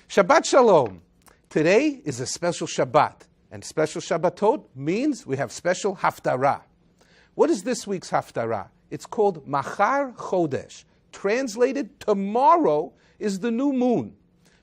Shabbat Shalom. Today is a special Shabbat, and special Shabbatot means we have special Haftorah. What is this week's Haftorah? It's called Machar Chodesh. Translated, tomorrow is the new moon.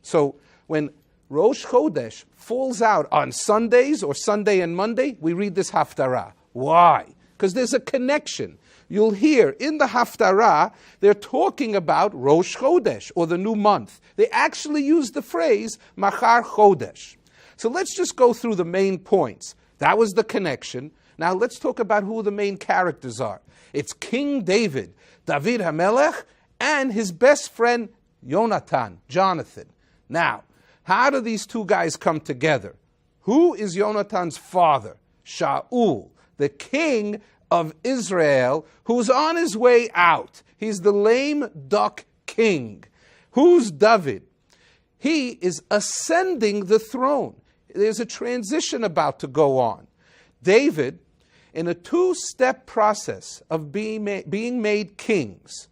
So when Rosh Chodesh falls out on Sundays or Sunday and Monday, we read this Haftorah. Why? Because there's a connection. You'll hear in the Haftorah, they're talking about Rosh Chodesh, or the new month. They actually use the phrase Machar Chodesh. So let's just go through the main points. That was the connection. Now let's talk about who the main characters are. It's King David, David HaMelech, and his best friend, Jonathan. Now, how do these two guys come together? Who is Jonathan's father? Shaul, the king of Israel, who's on his way out. He's the lame duck king. Who's David? He is ascending the throne. There's a transition about to go on. David, in a two-step process of being made kings.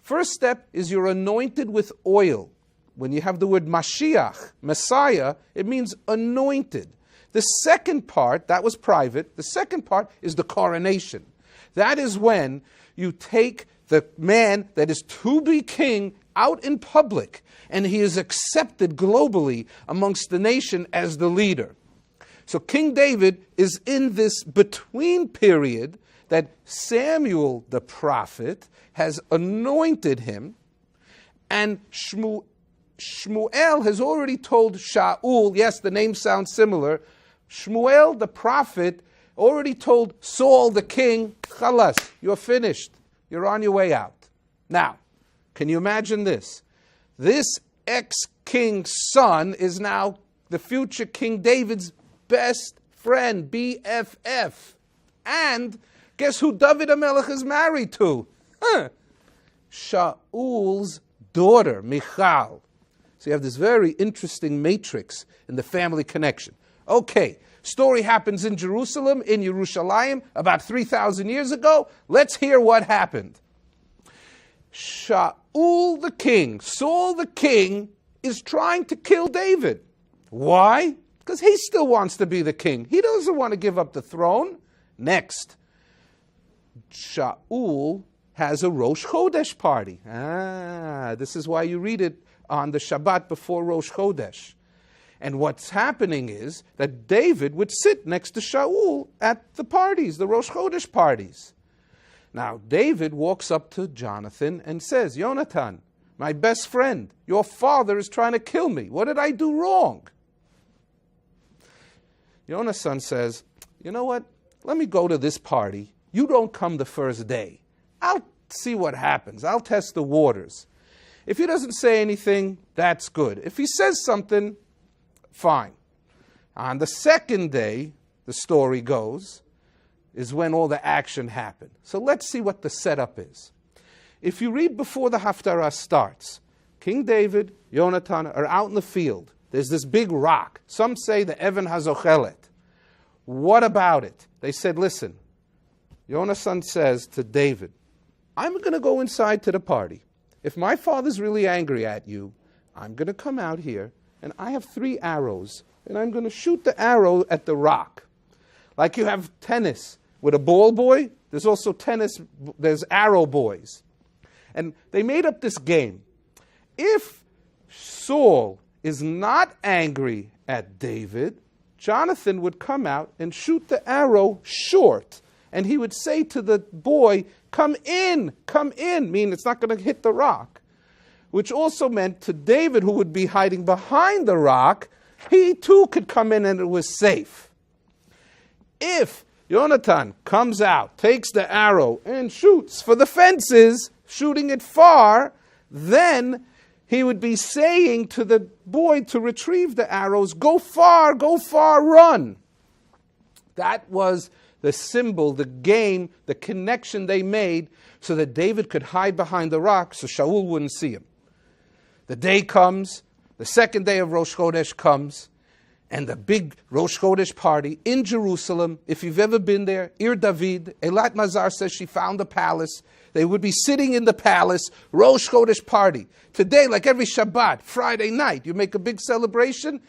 First step is you're anointed with oil. When you have the word Mashiach, Messiah, it means anointed. The second part, that was private, the second part is the coronation. That is when you take the man that is to be king out in public, and he is accepted globally amongst the nation as the leader. So King David is in this between period that Samuel the prophet has anointed him, and Shmuel has already told Shaul, yes, the name sounds similar, Shmuel the prophet already told Saul the king, Chalas, you're finished. You're on your way out. Now, can you imagine this? This ex-king's son is now the future King David's best friend, BFF. And guess who David HaMelech is married to? Shaul's daughter, Michal. So you have this very interesting matrix in the family connection. Okay, story happens in Jerusalem, in Yerushalayim, about 3,000 years ago. Let's hear what happened. Shaul the king, Saul the king, is trying to kill David. Why? Because he still wants to be the king. He doesn't want to give up the throne. Next, Shaul has a Rosh Chodesh party. This is why you read it on the Shabbat before Rosh Chodesh. And what's happening is that David would sit next to Shaul at the parties, the Rosh Chodesh parties. Now, David walks up to Jonathan and says, Jonathan, my best friend, your father is trying to kill me. What did I do wrong? Jonathan says, you know what? Let me go to this party. You don't come the first day. I'll see what happens. I'll test the waters. If he doesn't say anything, that's good. If he says something, fine. On the second day, the story goes, is when all the action happened. So let's see what the setup is. If you read before the Haftorah starts, King David, Jonathan are out in the field. There's this big rock. Some say the Evan Hazochelet. What about it? They said, listen, Jonathan says to David, I'm going to go inside to the party. If my father's really angry at you, I'm going to come out here, and I have 3 arrows, and I'm going to shoot the arrow at the rock. Like you have tennis with a ball boy, there's also tennis, there's arrow boys. And they made up this game. If Saul is not angry at David, Jonathan would come out and shoot the arrow short. And he would say to the boy, come in, meaning it's not going to hit the rock. Which also meant to David, who would be hiding behind the rock, he too could come in and it was safe. If Jonathan comes out, takes the arrow and shoots for the fences, shooting it far, then he would be saying to the boy to retrieve the arrows, go far, run. That was the symbol, the game, the connection they made so that David could hide behind the rock so Shaul wouldn't see him. The day comes, the second day of Rosh Chodesh comes, and the big Rosh Chodesh party in Jerusalem. If you've ever been there, Ir David, Eilat Mazar says she found a palace. They would be sitting in the palace, Rosh Chodesh party. Today, like every Shabbat, Friday night, you make a big celebration.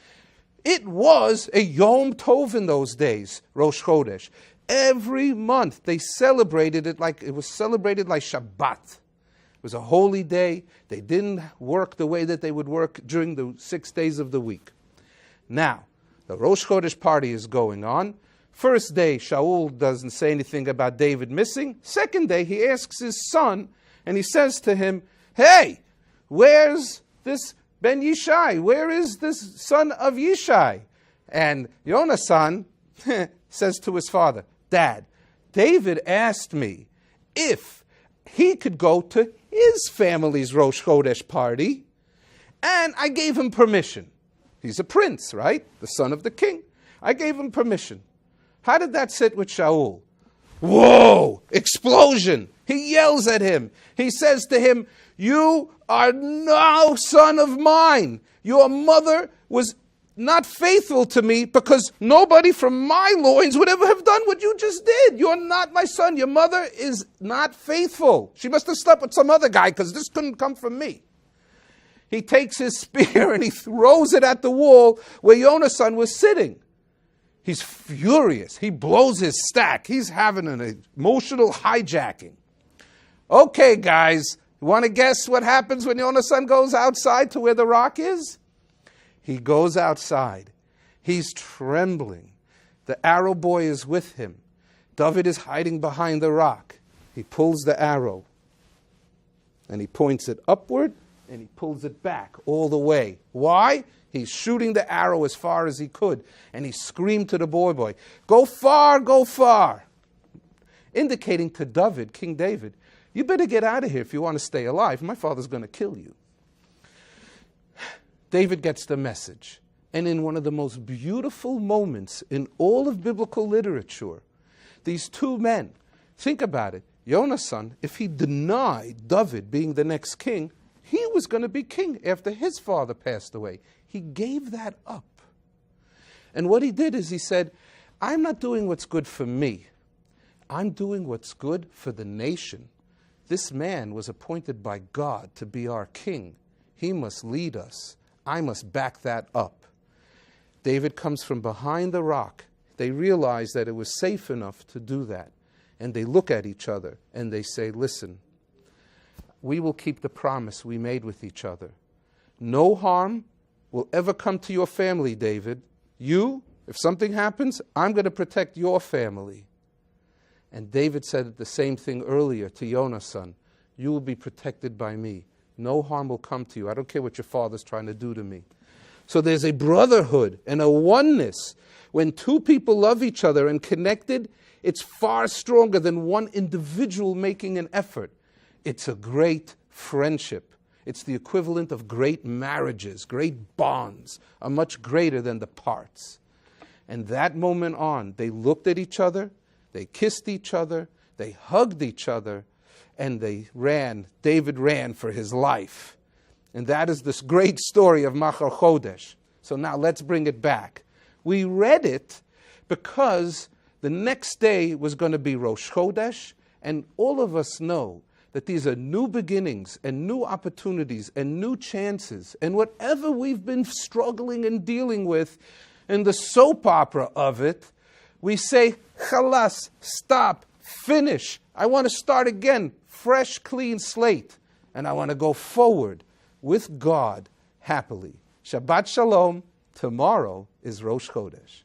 It was a Yom Tov in those days, Rosh Chodesh. Every month they celebrated it like it was celebrated like Shabbat. It was a holy day. They didn't work the way that they would work during the 6 days of the week. Now, the Rosh Chodesh party is going on. First day, Shaul doesn't say anything about David missing. Second day, he asks his son, and he says to him, hey, where's this Ben Yishai? Where is this son of Yishai? And Yonasan says to his father, Dad, David asked me if he could go to his family's Rosh Chodesh party, and I gave him permission. He's a prince, right? The son of the king. I gave him permission. How did that sit with Shaul? Whoa! Explosion! He yells at him. He says to him, you are no son of mine. Your mother was not faithful to me because nobody from my loins would ever have done what you just did. You're not my son. Your mother is not faithful. She must have slept with some other guy because this couldn't come from me. He takes his spear and he throws it at the wall where Yonasan was sitting. He's furious. He blows his stack. He's having an emotional hijacking. Okay, guys, you want to guess what happens when Yonasan goes outside to where the rock is? He goes outside. He's trembling. The arrow boy is with him. David is hiding behind the rock. He pulls the arrow and he points it upward and he pulls it back all the way. Why? He's shooting the arrow as far as he could. And he screamed to the boy, go far, go far. Indicating to David, King David, you better get out of here if you want to stay alive. My father's going to kill you. David gets the message. And in one of the most beautiful moments in all of biblical literature, these two men, think about it. Yonasan, if he denied David being the next king, he was going to be king after his father passed away. He gave that up. And what he did is he said, I'm not doing what's good for me. I'm doing what's good for the nation. This man was appointed by God to be our king. He must lead us. I must back that up. David comes from behind the rock. They realize that it was safe enough to do that. And they look at each other and they say, listen, we will keep the promise we made with each other. No harm will ever come to your family, David. You, if something happens, I'm going to protect your family. And David said the same thing earlier to Yonasan. You will be protected by me. No harm will come to you. I don't care what your father's trying to do to me. So there's a brotherhood and a oneness. When two people love each other and connected, it's far stronger than one individual making an effort. It's a great friendship. It's the equivalent of great marriages. Great bonds are much greater than the parts. And that moment on, they looked at each other, they kissed each other, they hugged each other, and they ran. David ran for his life. And that is this great story of Machar Chodesh. So now let's bring it back. We read it because the next day was going to be Rosh Chodesh, and all of us know that these are new beginnings and new opportunities and new chances. And whatever we've been struggling and dealing with in the soap opera of it, we say, Chalas, stop, finish. I want to start again, fresh, clean slate. And I want to go forward with God happily. Shabbat Shalom. Tomorrow is Rosh Chodesh.